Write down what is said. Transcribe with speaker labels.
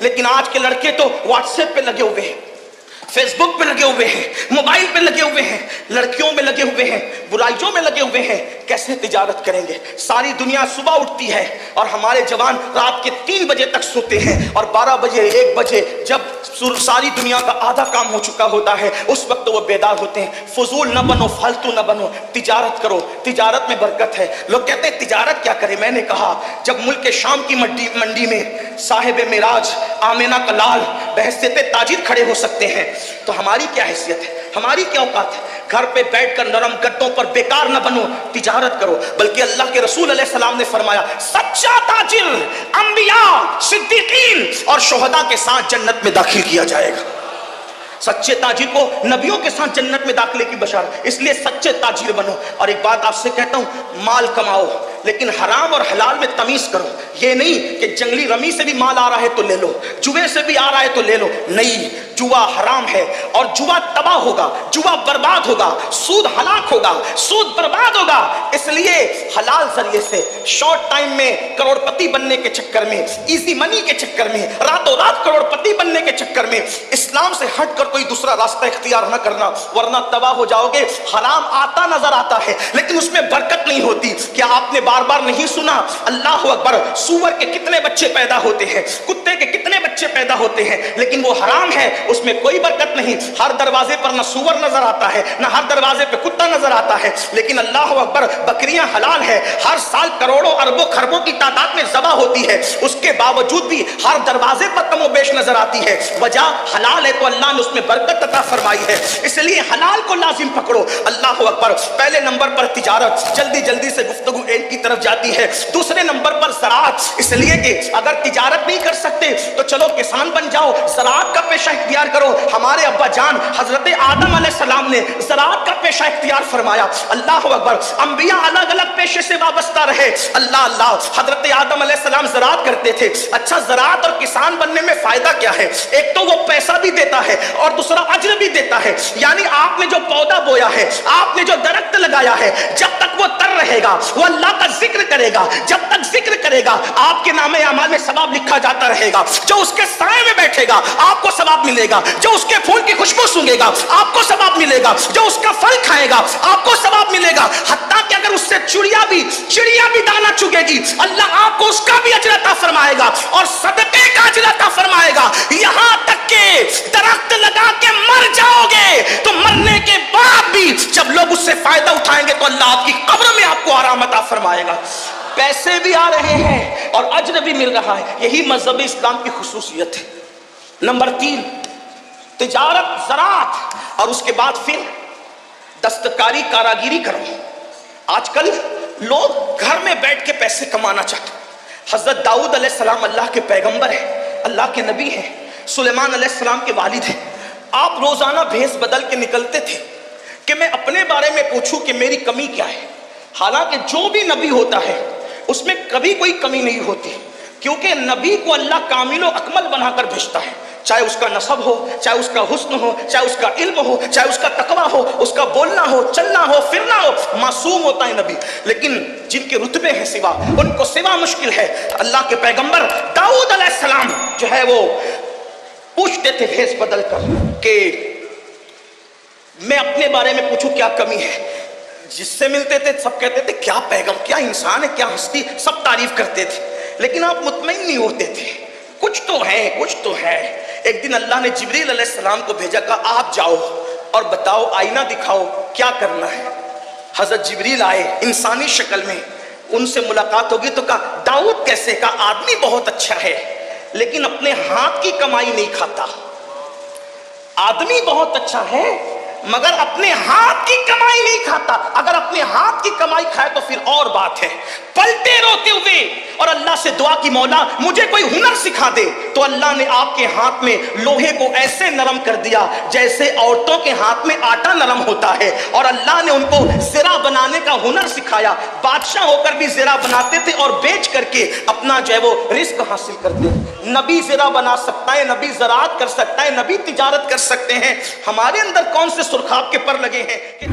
Speaker 1: لیکن آج کے لڑکے تو واٹس ایپ پہ لگے ہوئے ہیں، فیس بک پہ لگے ہوئے ہیں، موبائل پہ لگے ہوئے ہیں، لڑکیوں میں لگے ہوئے ہیں، برائیوں میں لگے ہوئے ہیں. کیسے تجارت کریں گے؟ ساری دنیا صبح اٹھتی ہے اور ہمارے جوان رات کے 3 بجے تک سوتے ہیں، اور 12 بجے 1 بجے جب ساری دنیا کا آدھا کام ہو چکا ہوتا ہے اس وقت وہ بیدار ہوتے ہیں. فضول نہ بنو، فالتو نہ بنو، تجارت کرو، تجارت میں برکت ہے. لوگ کہتے ہیں تجارت کیا کرے؟ میں نے کہا جب ملک شام کی منڈی میں صاحب معراج آمینہ کا لال بحیثیت تاجر کھڑے ہو سکتے ہیں تو ہماری کیا حیثیت ہے، ہماری کیا اوقات ہے؟ گھر پہ بیٹھ کر نرم گدوں پر بیکار نہ بنو، تجارت کرو. بلکہ اللہ کے رسول علیہ السلام نے فرمایا سچا تاجر انبیاء، صدیقین اور شہداء کے ساتھ جنت میں داخل کیا جائے گا. سچے تاجر کو نبیوں کے ساتھ جنت میں داخلے کی بشارت. اس لیے سچے تاجر بنو. اور ایک بات آپ سے کہتا ہوں، مال کماؤ لیکن حرام اور حلال میں تمیز کرو. یہ نہیں کہ جنگلی رمی سے بھی مال آ رہا ہے تو لے لو، جوے سے بھی آ رہا ہے تو لے لو. نہیں، جوا حرام ہے اور جوا تباہ ہوگا، جوا برباد ہوگا، سود ہلاک ہوگا، سود برباد ہوگا. اس لیے حلال ذریعے سے شارٹ ٹائم میں کروڑ پتی بننے کے چکر میں، ایزی منی کے چکر میں، راتوں رات کروڑ پتی بننے کے چکر میں اسلام سے ہٹ کر کوئی دوسرا راستہ اختیار نہ کرنا، ورنہ تباہ ہو جاؤ گے. حرام آتا نظر آتا ہے لیکن اس میں برکت نہیں ہوتی. کیا آپ نے بار بار نہیں سنا؟ اللہ اکبر، سور کے کتنے بچے پیدا ہوتے ہیں، کتے کے کتنے بچے پیدا ہوتے ہیں، لیکن وہ حرام ہے، اس میں کوئی برکت نہیں. ہر دروازے پر نہ سور نظر آتا ہے، نہ ہر دروازے پہ کتا نظر آتا ہے، لیکن اللہ اکبر بکریاں حلال ہے. ہر سال کروڑوں اربوں خربوں کی تعداد میں ذبح ہوتی ہے، اس کے باوجود بھی ہر دروازے پر کم و بیش نظر آتی ہے. وجہ حلال ہے تو اللہ نے اس میں برکت عطا فرمائی ہے. اس لیے حلال کو لازم پکڑو. اللہ اکبر. پہلے نمبر پر تجارت، جلدی سے گفتگو اینڈ کی طرف جاتی ہے. دوسرے نمبر پر زراعت، اس لیے کہ اگر تجارت نہیں کر سکتے تو چلو کسان بن جاؤ، زراعت کا پیشہ اختیار کرو. ہمارے ابا جان حضرت آدم علیہ السلام نے زراعت کا پیشہ اختیار فرمایا. اللہ اکبر. انبیاء الگ الگ پیشے سے وابستہ رہے. اللہ. حضرت آدم علیہ السلام زراعت کرتے تھے. اچھا، زراعت اور کسان بننے میں فائدہ کیا ہے؟ ایک تو وہ پیسہ بھی دیتا ہے اور دوسرا اجر بھی دیتا ہے. یعنی آپ نے جو پودا بویا ہے، آپ نے جو درخت لگایا ہے، جب تک وہ تر رہے گا وہ اللہ کا ذکر کرے گا. جب تک ذکر کرے گا آپ کے نام اعمال میں ثواب لکھا جاتا رہے گا. جو اس کے سائے میں بیٹھے گا آپ کو ثواب ملے گا، جو اس کے پھول کی خوشبو سونگے گا آپ کو ثواب ملے گا، جو اس کا پھل کھائے گا آپ کو ثواب ملے گا. حتیٰ کہ اگر اس سے چڑیا بھی دانا چگے گی اللہ آپ کو اس کا بھی اجر عطا فرمائے گا اور صدقے کا اجر عطا فرمائے گا. یہاں تک کہ درخت لگا کے مر جاؤ گے تو مرنے کے بعد بھی جب لوگ اس سے فائدہ اٹھائیں گے تو اللہ آپ کی قبر میں آپ کو آرام عطا فرمائے گا. پیسے بھی آ رہے ہیں اور اجر بھی مل رہا ہے. یہی مذہب اسلام کی خصوصیت ہے. نمبر 3، تجارت، زراعت، اور اس کے بعد پھر دستکاری، کاراگیری کرو. آج کل لوگ گھر میں بیٹھ کے پیسے کمانا چاہتے ہیں. حضرت داؤد علیہ السلام اللہ کے پیغمبر ہیں، اللہ کے نبی ہیں، سلیمان علیہ السلام کے والد ہیں. آپ روزانہ بھیس بدل کے نکلتے تھے کہ میں اپنے بارے میں پوچھوں کہ میری کمی کیا ہے. حالانکہ جو بھی نبی ہوتا ہے اس میں کبھی کوئی کمی نہیں ہوتی، کیونکہ نبی کو اللہ کامل و اکمل بنا کر بھیجتا ہے. چاہے اس کا نسب ہو، چاہے اس کا حسن ہو، چاہے اس کا علم ہو، چاہے اس کا تقویٰ ہو، اس کا بولنا ہو، چلنا ہو، پھرنا ہو، معصوم ہوتا ہے نبی. لیکن جن کے رتبے ہیں سوا، ان کو سوا مشکل ہے. اللہ کے پیغمبر داؤد علیہ السلام جو ہے وہ پوچھتے تھے بھیس بدل کر کہ میں اپنے بارے میں پوچھوں کیا کمی ہے. جس سے ملتے تھے سب کہتے تھے کیا پیغمبر، کیا انسان ہے، کیا ہستی، سب تعریف کرتے تھے. لیکن آپ مطمئن نہیں ہوتے تھے، کچھ تو ہے، کچھ تو ہے. ایک دن اللہ نے جبریل علیہ السلام کو بھیجا، کہا آپ جاؤ اور بتاؤ، آئینہ دکھاؤ کیا کرنا ہے. حضرت جبریل آئے انسانی شکل میں، ان سے ملاقات ہوگی تو کہا داؤد کیسے؟ کہا آدمی بہت اچھا ہے لیکن اپنے ہاتھ کی کمائی نہیں کھاتا. آدمی بہت اچھا ہے مگر اپنے ہاتھ کی کمائی نہیں کھاتا. اگر اپنے ہاتھ کی کمائی کھائے تو پھر اور بات ہے. پلٹے روتے ہوئے اور اللہ سے دعا کی، مولا مجھے کوئی ہنر سکھا دے. تو اللہ نے آپ کے ہاتھ میں لوہے کو ایسے نرم کر دیا جیسے عورتوں کے ہاتھ میں آٹا نرم ہوتا ہے، اور اللہ نے ان کو زرہ بنانے کا ہنر سکھایا. بادشاہ ہو کر بھی زرہ بناتے تھے اور بیچ کر کے اپنا جو ہے وہ رزق حاصل کرتے. نبی زرہ بنا سکتا ہے، نبی زراعت کر سکتا ہے، نبی تجارت کر سکتے ہیں. ہمارے اندر کون سے سرخاب کے پر لگے ہیں کہ